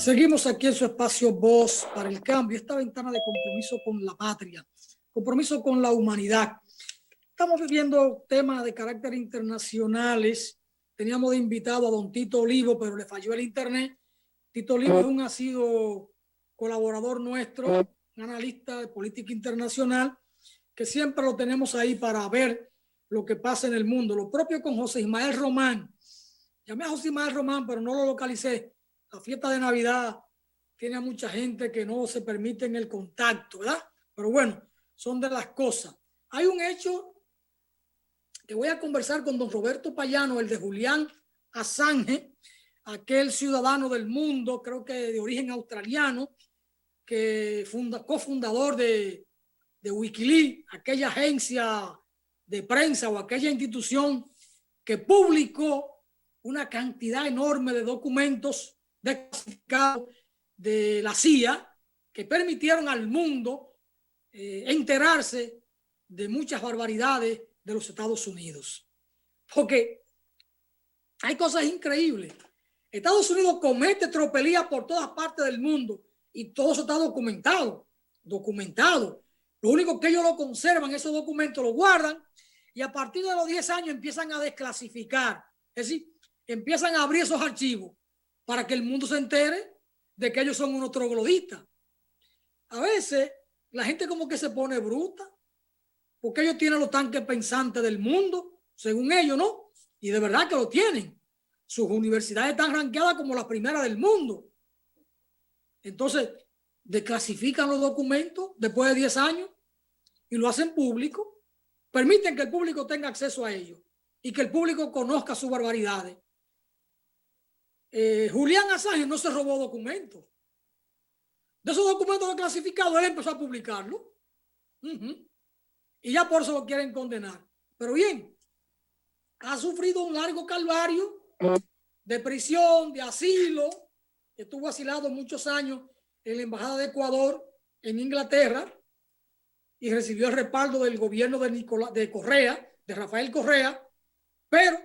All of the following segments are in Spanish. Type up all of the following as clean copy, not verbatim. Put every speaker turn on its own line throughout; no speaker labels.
Seguimos aquí en su espacio Voz para el Cambio, esta ventana de compromiso con la patria, compromiso con la humanidad. Estamos viviendo temas de carácter internacionales. Teníamos de invitado a don Tito Olivo, pero le falló el internet. Tito Olivo es un asiduo colaborador nuestro, un analista de política internacional, que siempre lo tenemos ahí para ver lo que pasa en el mundo. Lo propio con José Ismael Román. Llamé a José Ismael Román, pero no lo localicé. La fiesta de Navidad tiene a mucha gente que no se permite en el contacto, ¿verdad? Pero bueno, son de las cosas. Hay un hecho que voy a conversar con don Roberto Payano, el de Julián Assange, aquel ciudadano del mundo, creo que de origen australiano, que cofundador de Wikileaks, aquella agencia de prensa o aquella institución que publicó una cantidad enorme de documentos desclasificados de la CIA que permitieron al mundo enterarse de muchas barbaridades de los Estados Unidos. Porque hay cosas increíbles. Estados Unidos comete tropelías por todas partes del mundo y todo eso está documentado. Lo único que ellos lo conservan, esos documentos los guardan y a partir de los 10 años empiezan a desclasificar. Es decir, empiezan a abrir esos archivos para que el mundo se entere de que ellos son unos trogloditas. A veces la gente como que se pone bruta porque ellos tienen los tanques pensantes del mundo, según ellos, ¿no? Y de verdad que lo tienen. Sus universidades están rankeadas como las primeras del mundo. Entonces, desclasifican los documentos después de 10 años y lo hacen público. Permiten que el público tenga acceso a ellos y que el público conozca sus barbaridades. Julián Assange no se robó documentos. De esos documentos desclasificados, él empezó a publicarlos. Y ya por eso lo quieren condenar. Pero bien, ha sufrido un largo calvario de prisión, de asilo. Estuvo asilado muchos años en la Embajada de Ecuador en Inglaterra y recibió el respaldo del gobierno de Correa, de Rafael Correa, pero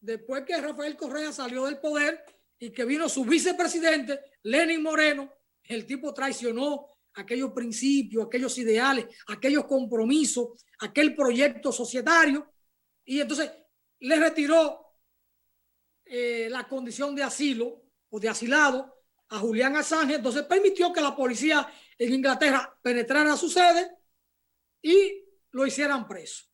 después que Rafael Correa salió del poder y que vino su vicepresidente, Lenín Moreno, el tipo traicionó aquellos principios, aquellos ideales, aquellos compromisos, aquel proyecto societario, y entonces le retiró la condición de asilo o de asilado a Julián Assange. Entonces permitió que la policía en Inglaterra penetrara a su sede y lo hicieran preso.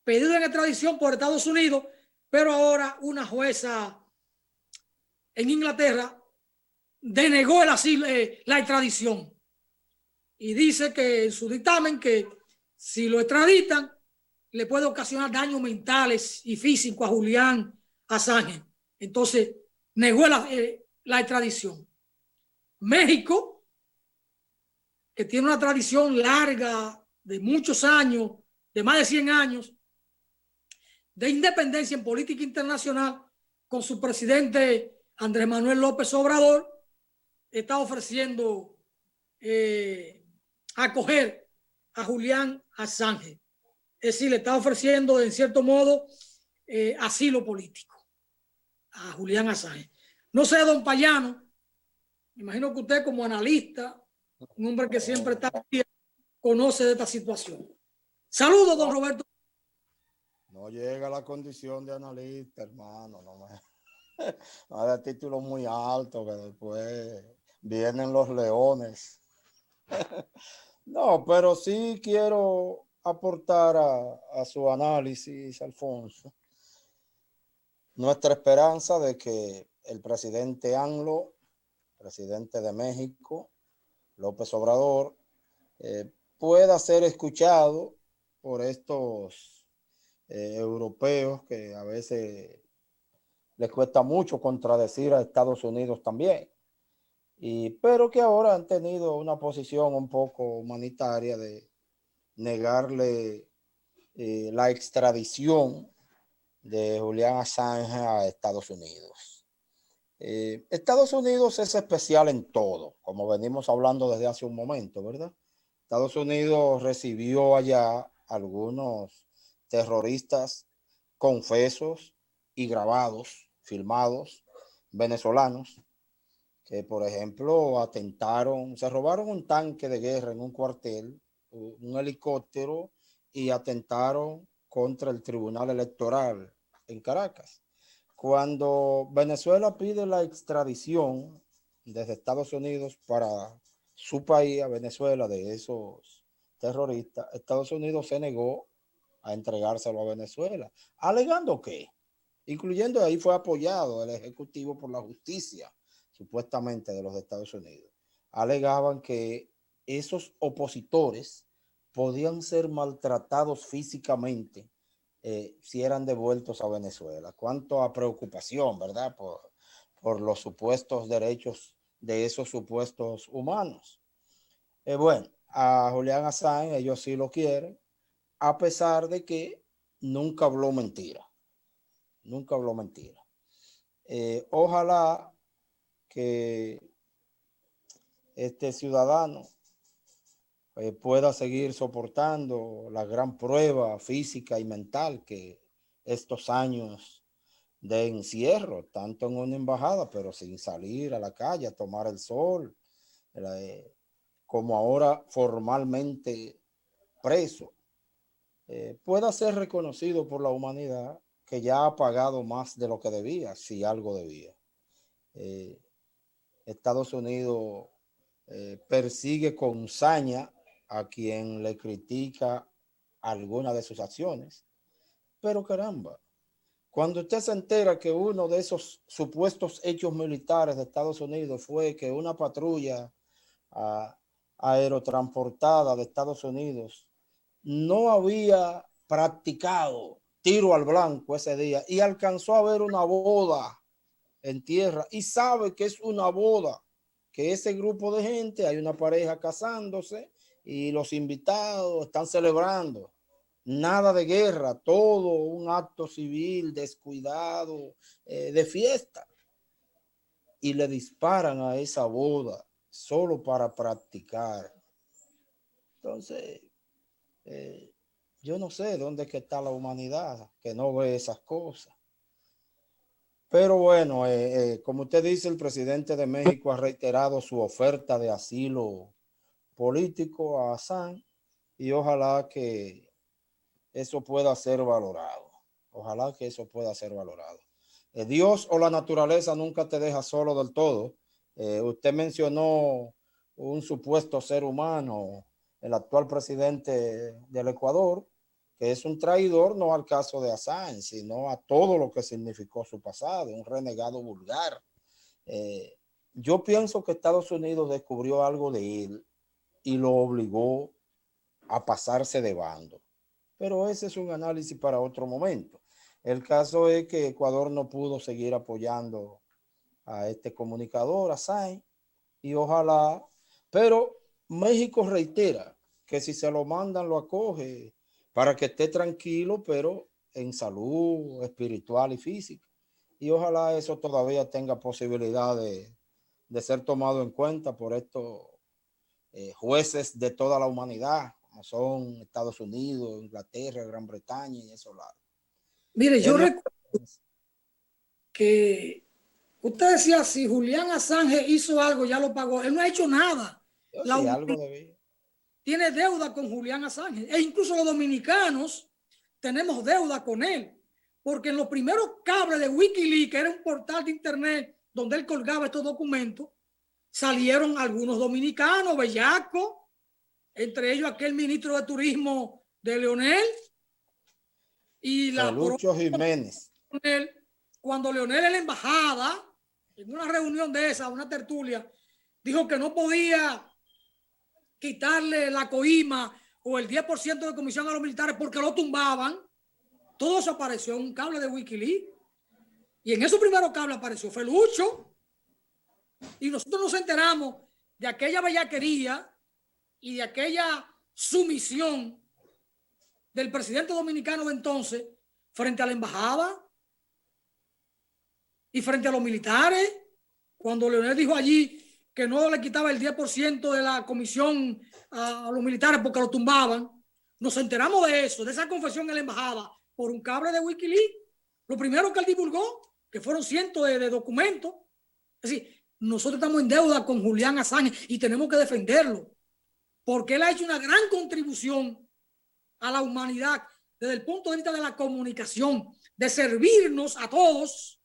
Pedido en extradición por Estados Unidos, pero ahora una jueza en Inglaterra denegó el asilo, la extradición, y dice que en su dictamen que si lo extraditan le puede ocasionar daños mentales y físicos a Julián Assange. Entonces negó la extradición. México, que tiene una tradición larga de muchos años, de más de 100 años, de independencia en política internacional, con su presidente Andrés Manuel López Obrador, está ofreciendo acoger a Julián Assange. Es decir, le está ofreciendo, en cierto modo, asilo político a Julián Assange. No sé, don Payano, imagino que usted como analista, un hombre que siempre está aquí, conoce de esta situación. Saludos, don Roberto.
No llega a la condición de analista, hermano. No de títulos muy altos que después vienen los leones. No, pero sí quiero aportar a su análisis, Alfonso, nuestra esperanza de que el presidente AMLO, presidente de México, López Obrador, pueda ser escuchado por estos europeos que a veces les cuesta mucho contradecir a Estados Unidos también, pero que ahora han tenido una posición un poco humanitaria de negarle la extradición de Julián Assange a Estados Unidos. Estados Unidos es especial en todo, como venimos hablando desde hace un momento, ¿verdad? Estados Unidos recibió allá algunos terroristas confesos y grabados, filmados, venezolanos, que, por ejemplo, atentaron, se robaron un tanque de guerra en un cuartel, un helicóptero, y atentaron contra el Tribunal Electoral en Caracas. Cuando Venezuela pide la extradición desde Estados Unidos para su país, a Venezuela, de esos terroristas, Estados Unidos se negó a entregárselo a Venezuela, alegando que, incluyendo ahí fue apoyado el Ejecutivo por la justicia, supuestamente de los Estados Unidos, alegaban que esos opositores podían ser maltratados físicamente si eran devueltos a Venezuela. Cuanto a preocupación, ¿verdad? Por los supuestos derechos de esos supuestos humanos. Bueno, a Julián Assange ellos sí lo quieren, a pesar de que nunca habló mentira. Nunca habló mentira. Ojalá que este ciudadano pueda seguir soportando la gran prueba física y mental que estos años de encierro, tanto en una embajada, pero sin salir a la calle a tomar el sol, como ahora formalmente preso, pueda ser reconocido por la humanidad que ya ha pagado más de lo que debía, si algo debía. Estados Unidos persigue con saña a quien le critica alguna de sus acciones, pero caramba, cuando usted se entera que uno de esos supuestos hechos militares de Estados Unidos fue que una patrulla aerotransportada de Estados Unidos no había practicado tiro al blanco ese día y alcanzó a ver una boda en tierra y sabe que es una boda, que ese grupo de gente, hay una pareja casándose y los invitados están celebrando. Nada de guerra, todo un acto civil descuidado, de fiesta. Y le disparan a esa boda solo para practicar. Entonces, yo no sé dónde es que está la humanidad que no ve esas cosas. Pero bueno, como usted dice, el presidente de México ha reiterado su oferta de asilo político a Assange y ojalá que eso pueda ser valorado. Ojalá que eso pueda ser valorado. Dios o la naturaleza nunca te deja solo del todo. Usted mencionó un supuesto ser humano, el actual presidente del Ecuador, que es un traidor no al caso de Assange, sino a todo lo que significó su pasado, un renegado vulgar. Yo pienso que Estados Unidos descubrió algo de él y lo obligó a pasarse de bando. Pero ese es un análisis para otro momento. El caso es que Ecuador no pudo seguir apoyando a este comunicador, Assange, y ojalá, pero México reitera que si se lo mandan lo acoge para que esté tranquilo, pero en salud espiritual y física. Y ojalá eso todavía tenga posibilidad de ser tomado en cuenta por estos jueces de toda la humanidad, como son Estados Unidos, Inglaterra, Gran Bretaña y esos lados.
Mire, yo recuerdo que usted decía, si Julián Assange hizo algo, ya lo pagó. Él no ha hecho nada.
Sí, algo debía.
Tiene deuda con Julián Assange. E incluso los dominicanos tenemos deuda con él. Porque en los primeros cables de Wikileaks, que era un portal de internet donde él colgaba estos documentos, salieron algunos dominicanos, bellacos, entre ellos aquel ministro de turismo de Leonel y la
Lucho Jiménez.
Cuando Leonel en la embajada, en una reunión de esa, una tertulia, dijo que no podía quitarle la coima o el 10% de comisión a los militares porque lo tumbaban. Todo eso apareció en un cable de Wikileaks. Y en esos primeros cables apareció Felucho. Y nosotros nos enteramos de aquella bellaquería y de aquella sumisión del presidente dominicano de entonces frente a la embajada y frente a los militares, cuando Leonel dijo allí que no le quitaba el 10% de la comisión a los militares porque lo tumbaban. Nos enteramos de eso, de esa confesión en la embajada, por un cable de Wikileaks. Lo primero que él divulgó, que fueron cientos de documentos. Es decir, nosotros estamos en deuda con Julián Assange y tenemos que defenderlo, porque él ha hecho una gran contribución a la humanidad desde el punto de vista de la comunicación, de servirnos a todos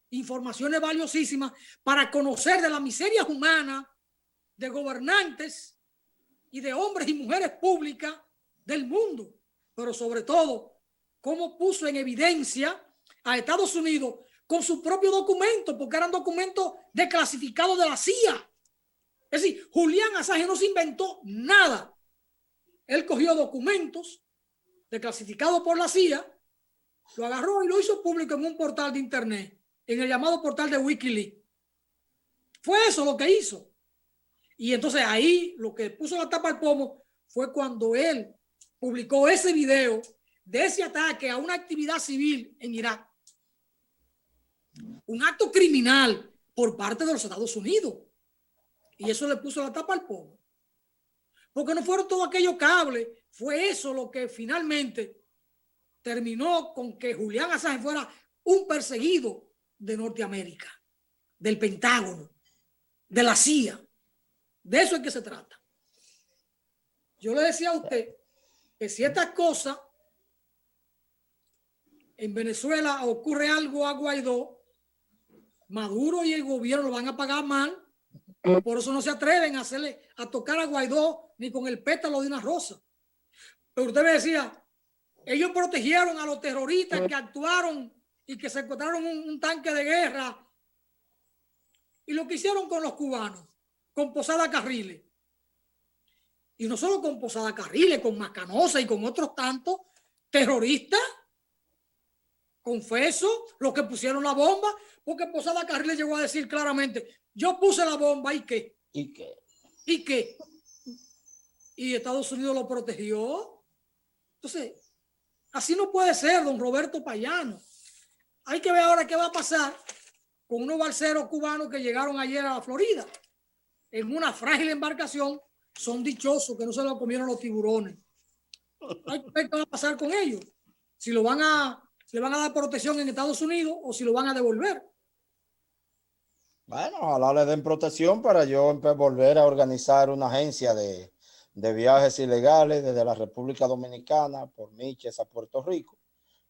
informaciones valiosísimas para conocer de la miseria humana de gobernantes y de hombres y mujeres públicas del mundo, pero sobre todo cómo puso en evidencia a Estados Unidos con sus propios documentos, porque eran documentos desclasificados de la CIA. Es decir, Julián Assange no se inventó nada. Él cogió documentos desclasificados por la CIA, lo agarró y lo hizo público en un portal de internet, en el llamado portal de Wikileaks. Fue eso lo que hizo. Y entonces ahí lo que puso la tapa al pomo fue cuando él publicó ese video de ese ataque a una actividad civil en Irak. Un acto criminal por parte de los Estados Unidos. Y eso le puso la tapa al pomo. Porque no fueron todos aquellos cables. Fue eso lo que finalmente terminó con que Julián Assange fuera un perseguido de Norteamérica, del Pentágono, de la CIA. De eso es que se trata. Yo le decía a usted que si estas cosas en Venezuela ocurre algo a Guaidó, Maduro y el gobierno lo van a pagar mal. Por eso no se atreven a tocar a Guaidó ni con el pétalo de una rosa. Pero usted me decía, ellos protegieron a los terroristas que actuaron y que secuestraron un tanque de guerra. Y lo que hicieron con los cubanos, con Posada Carriles. Y no solo con Posada Carriles, con Macanosa y con otros tantos terroristas, confeso, los que pusieron la bomba, porque Posada Carriles llegó a decir claramente, yo puse la bomba, ¿y qué?
¿Y qué?
¿Y qué? Y Estados Unidos lo protegió. Entonces, así no puede ser, don Roberto Payano. Hay que ver ahora qué va a pasar con unos balseros cubanos que llegaron ayer a la Florida en una frágil embarcación. Son dichosos que no se lo comieron los tiburones. Hay que ver qué va a pasar con ellos. Si le van a dar protección en Estados Unidos o si lo van a devolver.
Bueno, ojalá le den protección para yo volver a organizar una agencia de viajes ilegales desde la República Dominicana por Miches a Puerto Rico.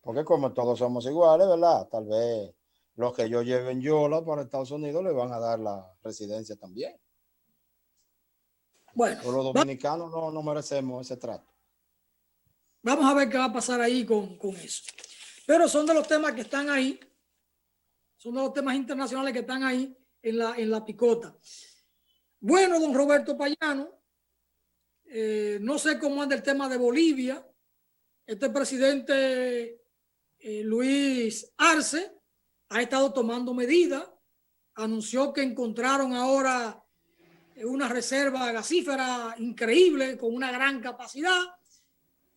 Porque como todos somos iguales, ¿verdad? Tal vez los que yo lleve en Yola para Estados Unidos le van a dar la residencia también.
Bueno,
pero los dominicanos no merecemos ese trato.
Vamos a ver qué va a pasar ahí con eso. Pero son de los temas que están ahí, son de los temas internacionales que están ahí en la picota. Bueno, don Roberto Payano, no sé cómo anda el tema de Bolivia. Este presidente Luis Arce ha estado tomando medidas, anunció que encontraron ahora una reserva gasífera increíble con una gran capacidad.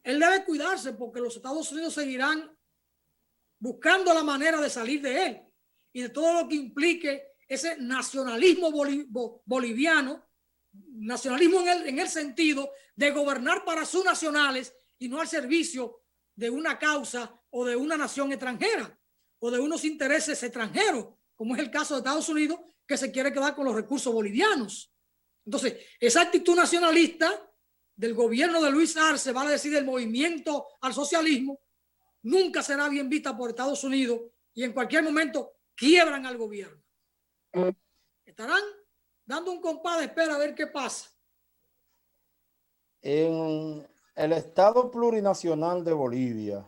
Él debe cuidarse porque los Estados Unidos seguirán buscando la manera de salir de él y de todo lo que implique ese nacionalismo boliviano, nacionalismo en el sentido de gobernar para sus nacionales y no al servicio de una causa o de una nación extranjera o de unos intereses extranjeros, como es el caso de Estados Unidos, que se quiere quedar con los recursos bolivianos. Entonces, esa actitud nacionalista del gobierno de Luis Arce, vale decir, del movimiento al socialismo, nunca será bien vista por Estados Unidos y en cualquier momento quiebran al gobierno. Estarán dando un compás de espera a ver qué pasa.
En el Estado Plurinacional de Bolivia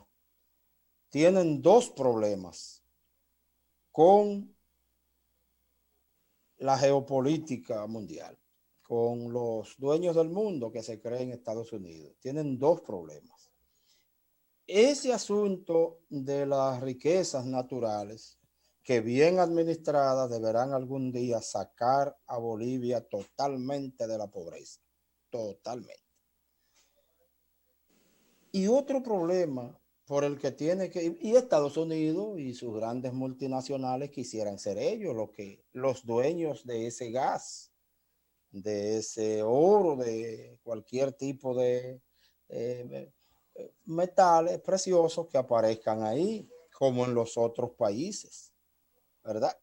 tienen dos problemas con la geopolítica mundial, con los dueños del mundo que se creen en Estados Unidos. Tienen dos problemas. Ese asunto de las riquezas naturales que bien administradas deberán algún día sacar a Bolivia totalmente de la pobreza, totalmente. Y otro problema por el que tiene que, y Estados Unidos y sus grandes multinacionales quisieran ser ellos los dueños de ese gas, de ese oro, de cualquier tipo de metales preciosos que aparezcan ahí, como en los otros países, ¿verdad?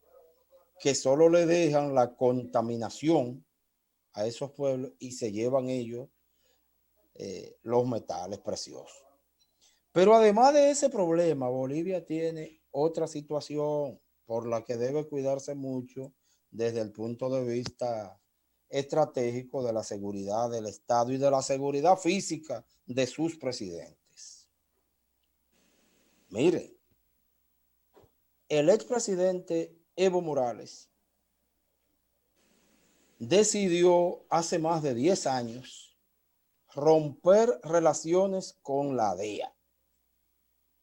que solo le dejan la contaminación a esos pueblos y se llevan ellos los metales preciosos. Pero además de ese problema, Bolivia tiene otra situación por la que debe cuidarse mucho desde el punto de vista estratégico de la seguridad del Estado y de la seguridad física de sus presidentes. Mire, el expresidente Evo Morales decidió hace más de 10 años romper relaciones con la DEA.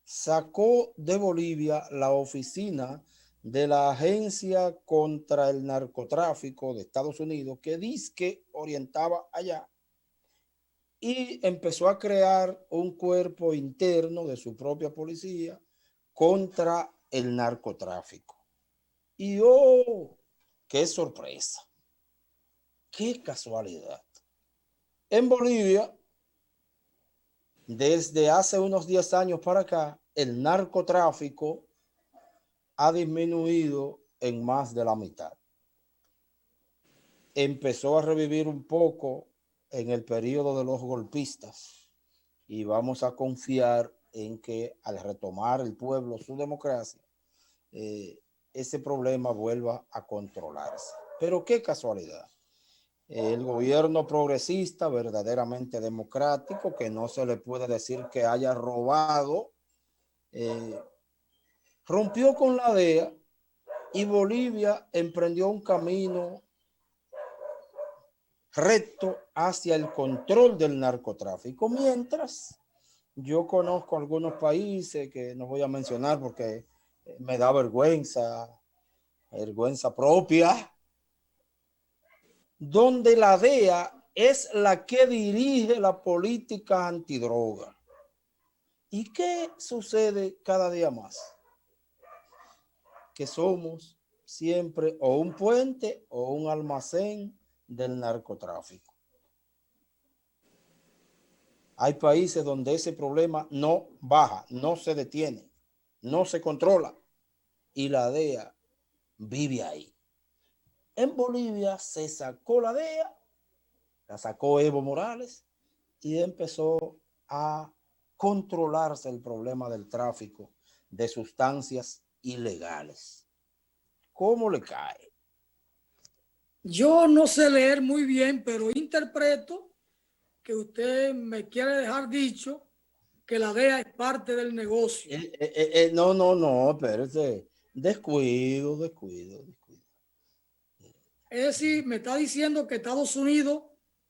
Sacó de Bolivia la oficina de la Agencia contra el Narcotráfico de Estados Unidos, que dizque orientaba allá, y empezó a crear un cuerpo interno de su propia policía contra el narcotráfico. Y oh, qué sorpresa, qué casualidad. En Bolivia, desde hace unos 10 años para acá, el narcotráfico ha disminuido en más de la mitad. Empezó a revivir un poco en el periodo de los golpistas y vamos a confiar en que al retomar el pueblo su democracia, ese problema vuelva a controlarse. Pero qué casualidad. El gobierno progresista, verdaderamente democrático, que no se le puede decir que haya robado, rompió con la DEA y Bolivia emprendió un camino recto hacia el control del narcotráfico. Mientras yo conozco algunos países que no voy a mencionar porque me da vergüenza propia, donde la DEA es la que dirige la política antidroga. ¿Y qué sucede cada día más? Que somos siempre o un puente o un almacén del narcotráfico. Hay países donde ese problema no baja, no se detiene, no se controla y la DEA vive ahí. En Bolivia se sacó la DEA, la sacó Evo Morales y empezó a controlarse el problema del tráfico de sustancias ilegales. ¿Cómo le cae?
Yo no sé leer muy bien, pero interpreto que usted me quiere dejar dicho que la DEA es parte del negocio.
No, espérese. Descuido.
Es decir, me está diciendo que Estados Unidos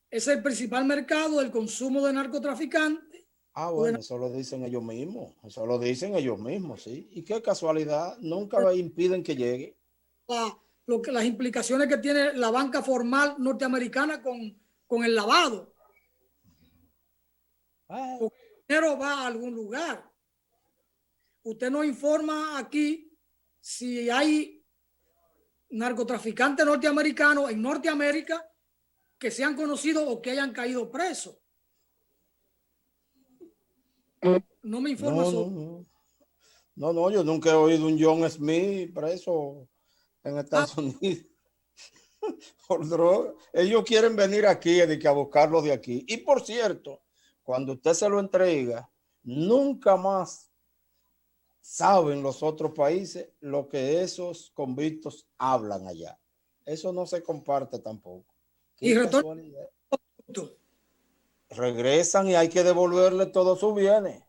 es el principal mercado del consumo de narcotraficantes.
Bueno, eso lo dicen ellos mismos, sí. Y qué casualidad, nunca impiden que llegue.
Las implicaciones que tiene la banca formal norteamericana con el lavado. Porque el dinero va a algún lugar. Usted nos informa aquí si hay narcotraficantes norteamericanos en Norteamérica que sean conocidos o que hayan caído presos. No me informa
sobre. No, yo nunca he oído un John Smith preso en Estados Unidos por droga. Ellos quieren venir aquí a buscarlo de aquí. Y por cierto, cuando usted se lo entrega, nunca más saben los otros países lo que esos convictos hablan allá. Eso no se comparte tampoco.
Qué casualidad.
Regresan y hay que devolverle todos sus bienes.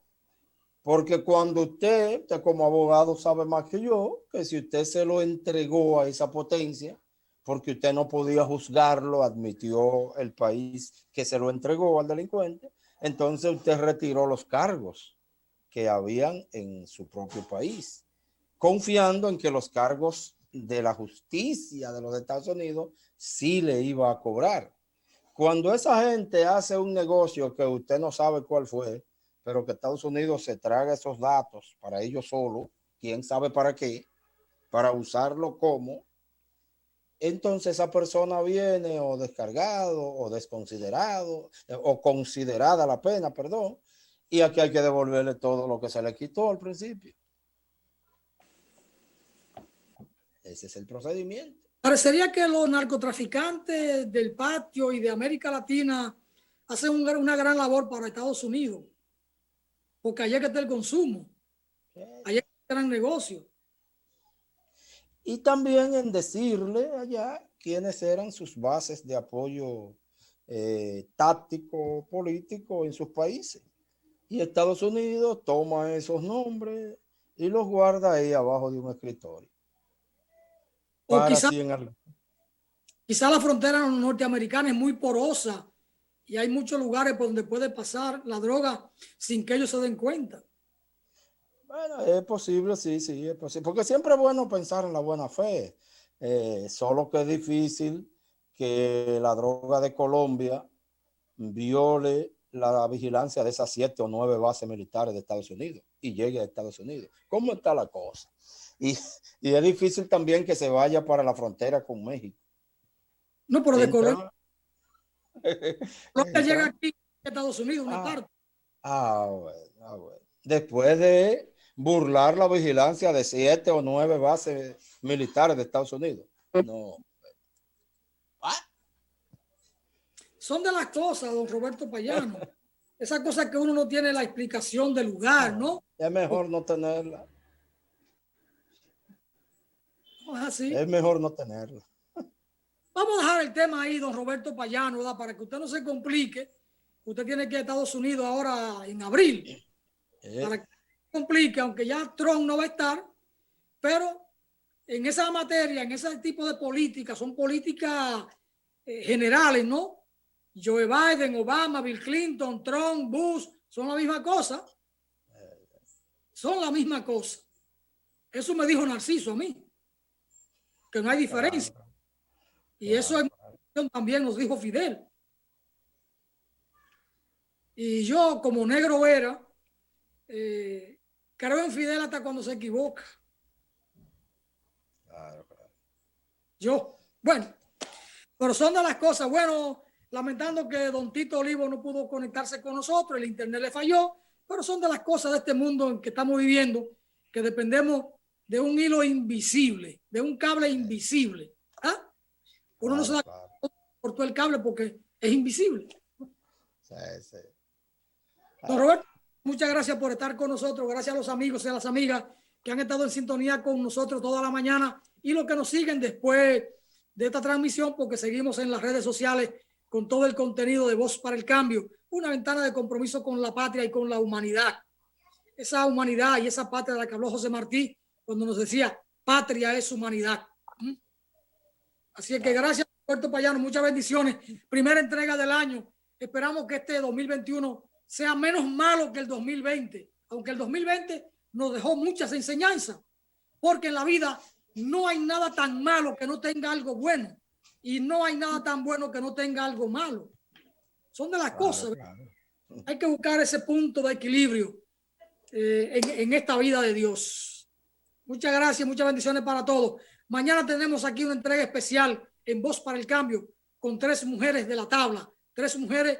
Porque cuando usted como abogado sabe más que yo, que si usted se lo entregó a esa potencia, porque usted no podía juzgarlo, admitió el país que se lo entregó al delincuente, entonces usted retiró los cargos que habían en su propio país, confiando en que los cargos de la justicia de los Estados Unidos sí le iba a cobrar. Cuando esa gente hace un negocio que usted no sabe cuál fue, pero que Estados Unidos se traga esos datos para ellos solo, quién sabe para qué, para usarlo como, entonces esa persona viene o descargado o desconsiderado o considerada la pena, perdón, y aquí hay que devolverle todo lo que se le quitó al principio. Ese es el procedimiento.
Parecería que los narcotraficantes del patio y de América Latina hacen una gran labor para Estados Unidos, porque allá que está el consumo, allá que está el gran negocio.
Y también en decirle allá quiénes eran sus bases de apoyo táctico, político en sus países. Y Estados Unidos toma esos nombres y los guarda ahí abajo de un escritorio.
O quizá la frontera norteamericana es muy porosa y hay muchos lugares por donde puede pasar la droga sin que ellos se den cuenta.
Bueno, es posible, sí, es posible. Porque siempre es bueno pensar en la buena fe. Solo que es difícil que la droga de Colombia viole la vigilancia de esas 7 o 9 bases militares de Estados Unidos y llegue a Estados Unidos. ¿Cómo está la cosa? Y es difícil también que se vaya para la frontera con México.
No, pero de Colombia. Colombia llega aquí a Estados Unidos, una parte.
Bueno. Después de burlar la vigilancia de 7 o 9 bases militares de Estados Unidos. No.
Son de las cosas, don Roberto Payano. Esas cosas que uno no tiene la explicación del lugar, ¿no?
Es mejor no tenerla.
No es así.
Es mejor no tenerla.
Vamos a dejar el tema ahí, don Roberto Payano, ¿verdad? Para que usted no se complique. Usted tiene que ir a Estados Unidos ahora en abril. Para que no se complique, aunque ya Trump no va a estar. Pero en esa materia, en ese tipo de políticas, son políticas generales, ¿no? Joe Biden, Obama, Bill Clinton, Trump, Bush, son la misma cosa. Son la misma cosa. Eso me dijo Narciso a mí, que no hay diferencia. Y eso también nos dijo Fidel. Y yo, como negro era, creo en Fidel hasta cuando se equivoca. Yo, bueno, pero son de las cosas. Bueno, lamentando que don Tito Olivo no pudo conectarse con nosotros, el internet le falló, pero son de las cosas de este mundo en que estamos viviendo, que dependemos de un hilo invisible, de un cable invisible. ¿Ah? Uno no se da por todo el cable porque es invisible.
Sí.
Don Roberto, muchas gracias por estar con nosotros. Gracias a los amigos y a las amigas que han estado en sintonía con nosotros toda la mañana y los que nos siguen después de esta transmisión, porque seguimos en las redes sociales con todo el contenido de Voz para el Cambio, una ventana de compromiso con la patria y con la humanidad. Esa humanidad y esa patria de la que habló José Martí cuando nos decía, patria es humanidad. Así es que gracias, Roberto Payano, muchas bendiciones. Primera entrega del año. Esperamos que este 2021 sea menos malo que el 2020, aunque el 2020 nos dejó muchas enseñanzas, porque en la vida no hay nada tan malo que no tenga algo bueno y no hay nada tan bueno que no tenga algo malo. Son de las cosas. Hay que buscar ese punto de equilibrio en esta vida de Dios. Muchas gracias, muchas bendiciones para todos. Mañana tenemos aquí una entrega especial en Voz para el Cambio con 3 mujeres de la tabla, 3 mujeres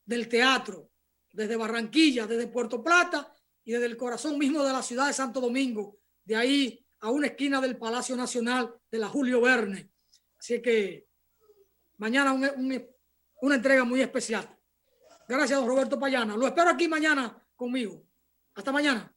del teatro, desde Barranquilla, desde Puerto Plata y desde el corazón mismo de la ciudad de Santo Domingo, de ahí a una esquina del Palacio Nacional de la Julio Verne. Así que mañana una entrega muy especial. Gracias, don Roberto Payano. Lo espero aquí mañana conmigo. Hasta mañana.